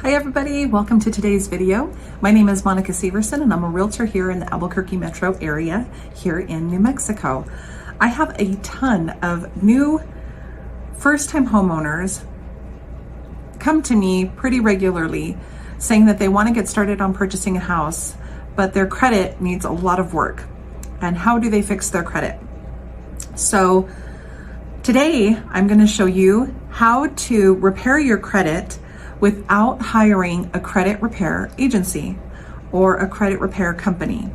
Hi everybody, welcome to today's video. My name is Monica Severson and I'm a realtor here in the Albuquerque metro area here in New Mexico. I have a ton of new first-time homeowners come to me pretty regularly saying that they want to get started on purchasing a house, but their credit needs a lot of work. And how do they fix their credit? So today I'm going to show you how to repair your credit without hiring a credit repair agency or a credit repair company.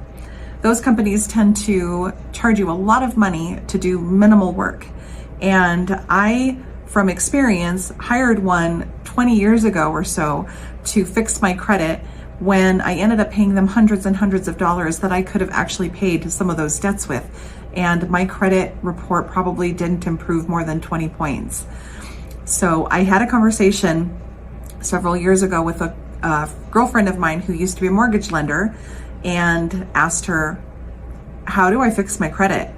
Those companies tend to charge you a lot of money to do minimal work. And I, from experience, hired one 20 years ago or so to fix my credit when I ended up paying them hundreds and hundreds of dollars that I could have actually paid some of those debts with. And my credit report probably didn't improve more than 20 points. So I had a conversation several years ago with a girlfriend of mine who used to be a mortgage lender and asked her, how do I fix my credit?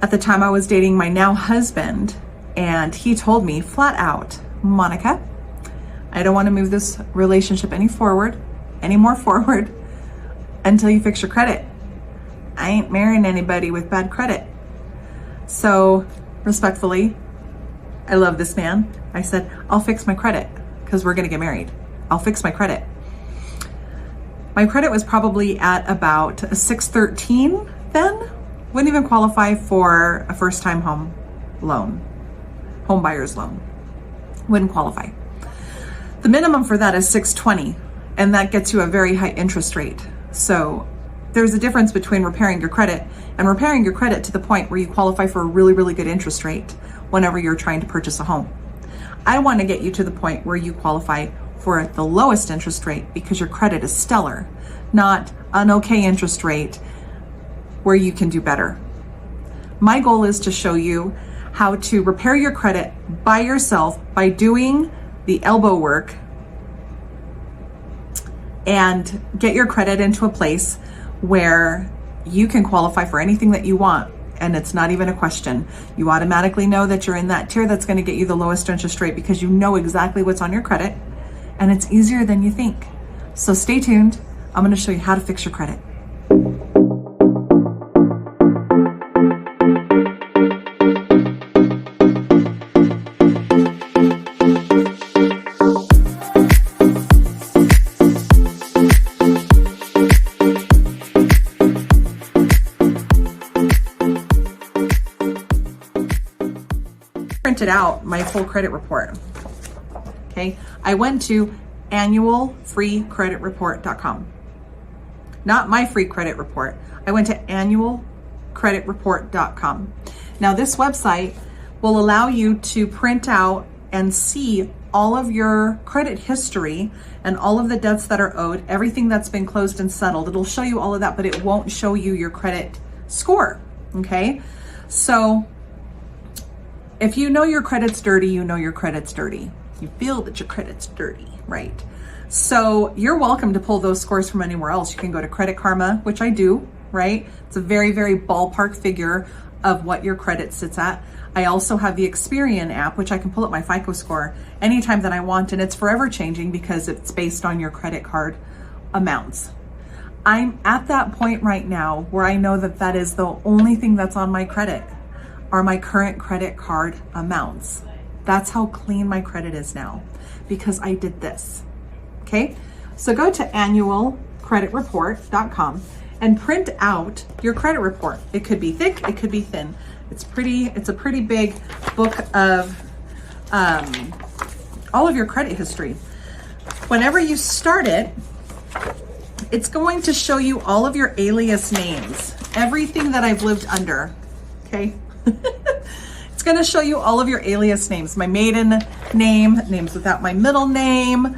At the time I was dating my now husband, and he told me flat out, Monica, I don't want to move this relationship any more forward until you fix your credit. I ain't marrying anybody with bad credit. So respectfully, I love this man. I said, I'll fix my credit because we're going to get married. I'll fix my credit. My credit was probably at about a 613 then. Wouldn't even qualify for a first-time home buyer's loan. Wouldn't qualify. The minimum for that is 620, and that gets you a very high interest rate. So there's a difference between repairing your credit and repairing your credit to the point where you qualify for a really, really good interest rate whenever you're trying to purchase a home. I want to get you to the point where you qualify for the lowest interest rate because your credit is stellar, not an okay interest rate where you can do better. My goal is to show you how to repair your credit by yourself by doing the elbow work and get your credit into a place where you can qualify for anything that you want. And it's not even a question. You automatically know that you're in that tier that's going to get you the lowest interest rate because you know exactly what's on your credit, and it's easier than you think. So stay tuned. I'm going to show you how to fix your credit. Printed out my full credit report. Okay, I went to annualfreecreditreport.com. Not my free credit report. I went to annualcreditreport.com. Now this website will allow you to print out and see all of your credit history and all of the debts that are owed, everything that's been closed and settled. It'll show you all of that, but it won't show you your credit score. Okay, so if you know your credit's dirty, you know your credit's dirty. You feel that your credit's dirty, right? So you're welcome to pull those scores from anywhere else. You can go to Credit Karma, which I do, right? It's a very, very ballpark figure of what your credit sits at. I also have the Experian app, which I can pull up my FICO score anytime that I want, and it's forever changing because it's based on your credit card amounts. I'm at that point right now where I know that that is the only thing that's on my credit are my current credit card amounts. That's how clean my credit is now because I did this. Okay, so go to annualcreditreport.com and print out your credit report. It could be thick, it could be thin. It's a pretty big book of all of your credit history. Whenever you start it, it's going to show you all of your alias names, everything that I've lived under. Okay. It's going to show you all of your alias names, my maiden name, names without my middle name,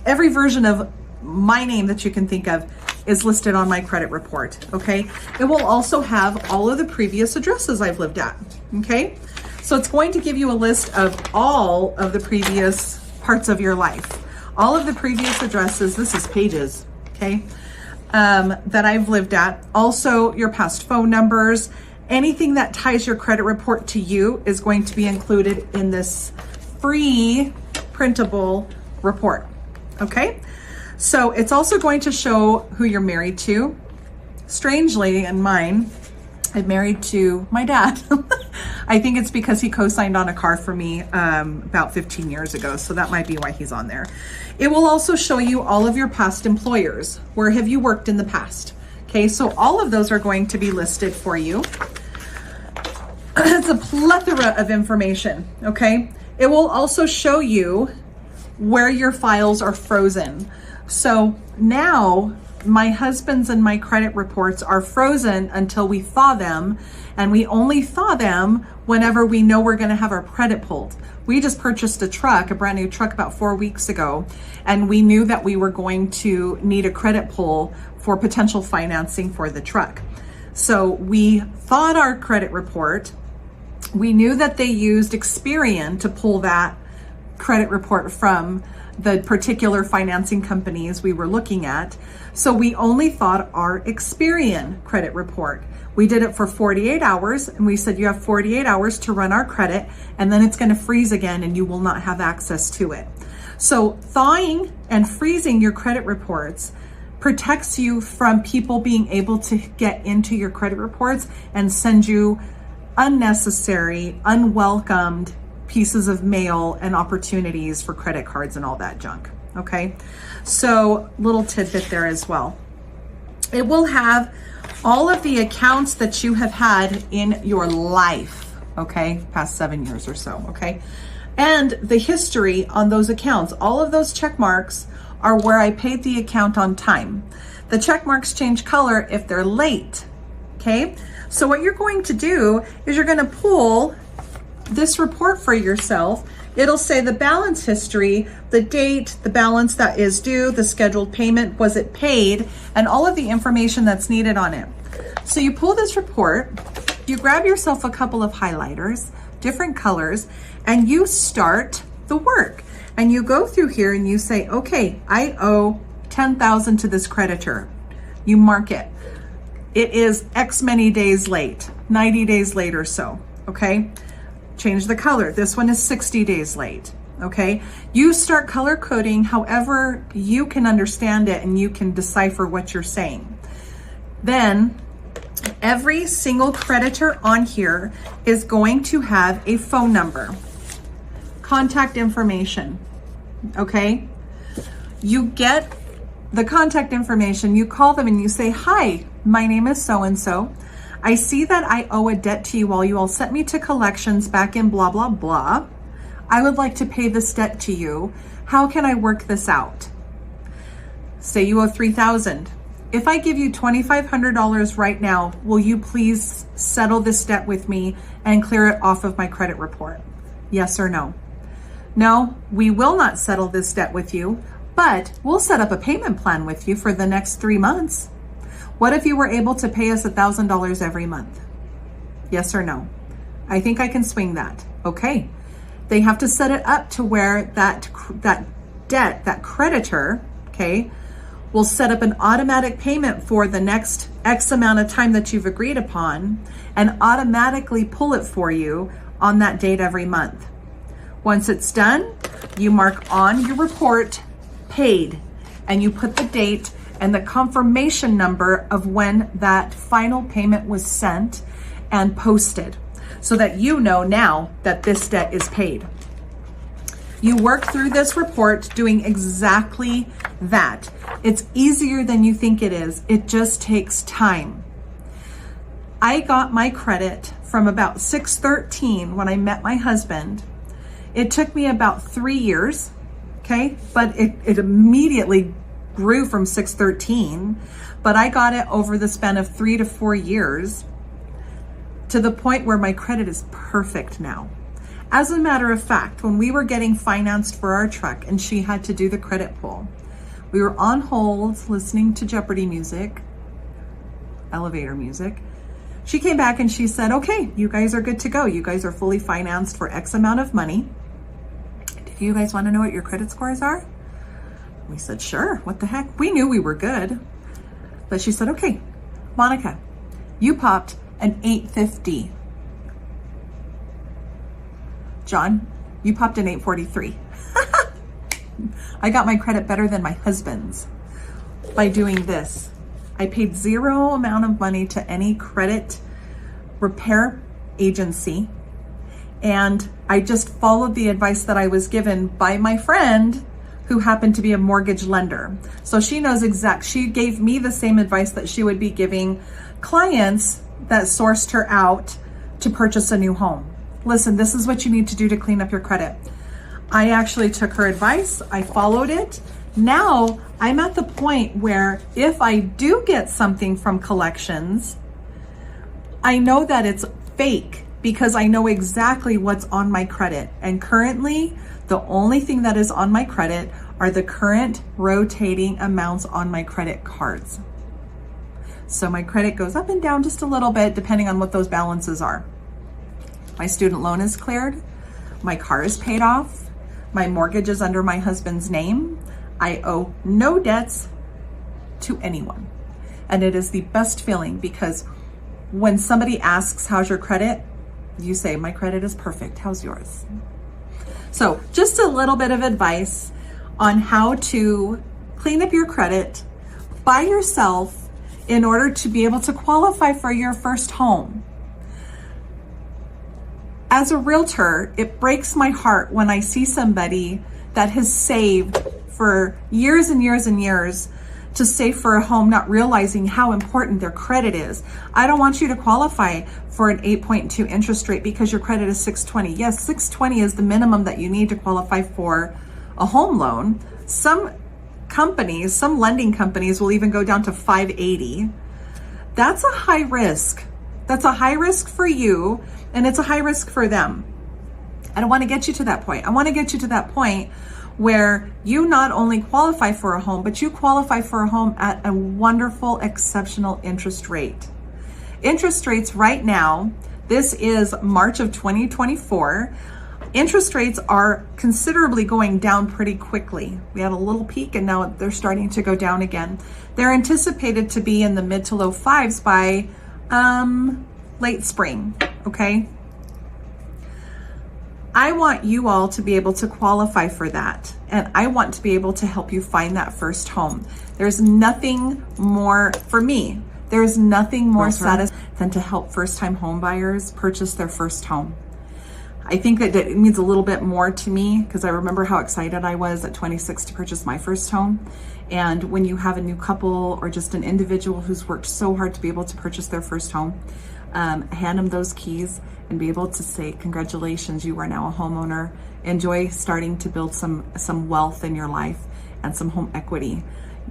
every version of my name that you can think of is listed on my credit report. Okay. It will also have all of the previous addresses I've lived at. Okay. So it's going to give you a list of all of the previous parts of your life, all of the previous addresses. This is pages. Okay. That I've lived at. Also your past phone numbers. Anything that ties your credit report to you is going to be included in this free printable report, okay? So it's also going to show who you're married to. Strangely, in mine, I'm married to my dad. I think it's because he co-signed on a car for me about 15 years ago, so that might be why he's on there. It will also show you all of your past employers. Where have you worked in the past? Okay, so all of those are going to be listed for you. It's a plethora of information, okay? It will also show you where your files are frozen. So now my husband's and my credit reports are frozen until we thaw them, and we only thaw them whenever we know we're gonna have our credit pulled. We just purchased a truck, a brand new truck about 4 weeks ago, and we knew that we were going to need a credit pull for potential financing for the truck. So we thawed our credit report. We knew that they used Experian to pull that credit report from the particular financing companies we were looking at. So we only thought our Experian credit report. We did it for 48 hours, and we said you have 48 hours to run our credit, and then it's going to freeze again and you will not have access to it. So thawing and freezing your credit reports protects you from people being able to get into your credit reports and send you unnecessary, unwelcomed pieces of mail and opportunities for credit cards and all that junk, okay? So little tidbit there as well. It will have all of the accounts that you have had in your life, okay? Past 7 years or so, okay? And the history on those accounts. All of those check marks are where I paid the account on time. The check marks change color if they're late, okay? So what you're going to do is you're gonna pull this report for yourself. It'll say the balance history, the date, the balance that is due, the scheduled payment, was it paid, and all of the information that's needed on it. So you pull this report, you grab yourself a couple of highlighters, different colors, and you start the work. And you go through here and you say, okay, I owe $10,000 to this creditor. You mark it. It is X many days late, 90 days late or so, okay? Change the color. This one is 60 days late, okay? You start color coding however you can understand it and you can decipher what you're saying. Then every single creditor on here is going to have a phone number, contact information, okay? You get the contact information, you call them and you say, hi, my name is so-and-so. I see that I owe a debt to you all. You all sent me to collections back in blah, blah, blah. I would like to pay this debt to you. How can I work this out? Say you owe $3,000. If I give you $2,500 right now, will you please settle this debt with me and clear it off of my credit report? Yes or no? No, we will not settle this debt with you, but we'll set up a payment plan with you for the next 3 months. What if you were able to pay us $1,000 every month? Yes or no? I think I can swing that. Okay. They have to set it up to where that debt, that creditor, okay, will set up an automatic payment for the next X amount of time that you've agreed upon and automatically pull it for you on that date every month. Once it's done, you mark on your report paid and you put the date and the confirmation number of when that final payment was sent and posted so that you know now that this debt is paid. You work through this report doing exactly that. It's easier than you think it is. It just takes time. I got my credit from about 613 when I met my husband. It took me about 3 years, okay? But it immediately grew from 613, but I got it over the span of 3 to 4 years to the point where my credit is perfect now. As a matter of fact, when we were getting financed for our truck and she had to do the credit pull, we were on hold listening to Jeopardy music, elevator music. She came back and she said, okay, you guys are good to go. You guys are fully financed for X amount of money. Do you guys want to know what your credit scores are? We said, sure, what the heck? We knew we were good. But she said, okay, Monica, you popped an 850. John, you popped an 843. I got my credit better than my husband's by doing this. I paid zero amount of money to any credit repair agency, and I just followed the advice that I was given by my friend who happened to be a mortgage lender. So she knows she gave me the same advice that she would be giving clients that sourced her out to purchase a new home. Listen, this is what you need to do to clean up your credit. I actually took her advice, I followed it. Now I'm at the point where if I do get something from collections, I know that it's fake because I know exactly what's on my credit. And currently, the only thing that is on my credit are the current rotating amounts on my credit cards. So my credit goes up and down just a little bit depending on what those balances are. My student loan is cleared. My car is paid off. My mortgage is under my husband's name. I owe no debts to anyone. And it is the best feeling because when somebody asks, how's your credit? You say, my credit is perfect. How's yours? So just a little bit of advice on how to clean up your credit by yourself in order to be able to qualify for your first home. As a realtor, it breaks my heart when I see somebody that has saved for years and years and years to save for a home, not realizing how important their credit is. I don't want you to qualify for an 8.2 interest rate because your credit is 620. Yes, 620 is the minimum that you need to qualify for a home loan. Some companies, some lending companies will even go down to 580. That's a high risk. That's a high risk for you, and it's a high risk for them. I don't want to get you to that point. I want to get you to that point where you not only qualify for a home, but you qualify for a home at a wonderful, exceptional interest rate. Interest rates right now, this is March of 2024, interest rates are considerably going down pretty quickly. We had a little peak and now they're starting to go down again. They're anticipated to be in the mid to low fives by late spring, okay? I want you all to be able to qualify for that. And I want to be able to help you find that first home. There's nothing more, for me, there's nothing more satisfying than to help first-time home buyers purchase their first home. I think that it means a little bit more to me because I remember how excited I was at 26 to purchase my first home. And when you have a new couple or just an individual who's worked so hard to be able to purchase their first home, hand them those keys and be able to say, congratulations, you are now a homeowner. Enjoy starting to build some wealth in your life and some home equity.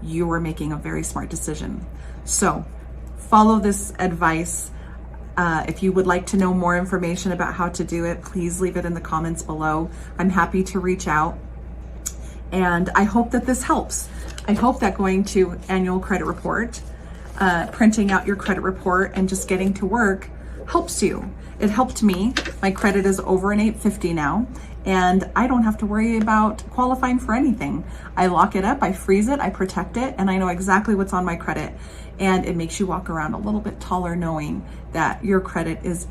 You are making a very smart decision. So follow this advice. If you would like to know more information about how to do it, please leave it in the comments below. I'm happy to reach out. And I hope that this helps. I hope that going to annual credit report, printing out your credit report and just getting to work helps you. It helped me. My credit is over an 850 now, and I don't have to worry about qualifying for anything. I lock it up, I freeze it, I protect it, and I know exactly what's on my credit. And it makes you walk around a little bit taller knowing that your credit is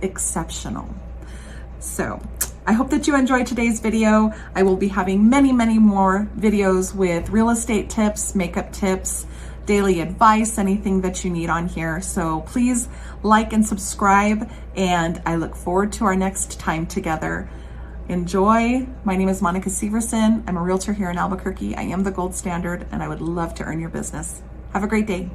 exceptional. So I hope that you enjoyed today's video. I will be having many, many more videos with real estate tips, makeup tips, daily advice, anything that you need on here. So please like and subscribe, and I look forward to our next time together. Enjoy. My name is Monica Severson. I'm a realtor here in Albuquerque. I am the gold standard, and I would love to earn your business. Have a great day.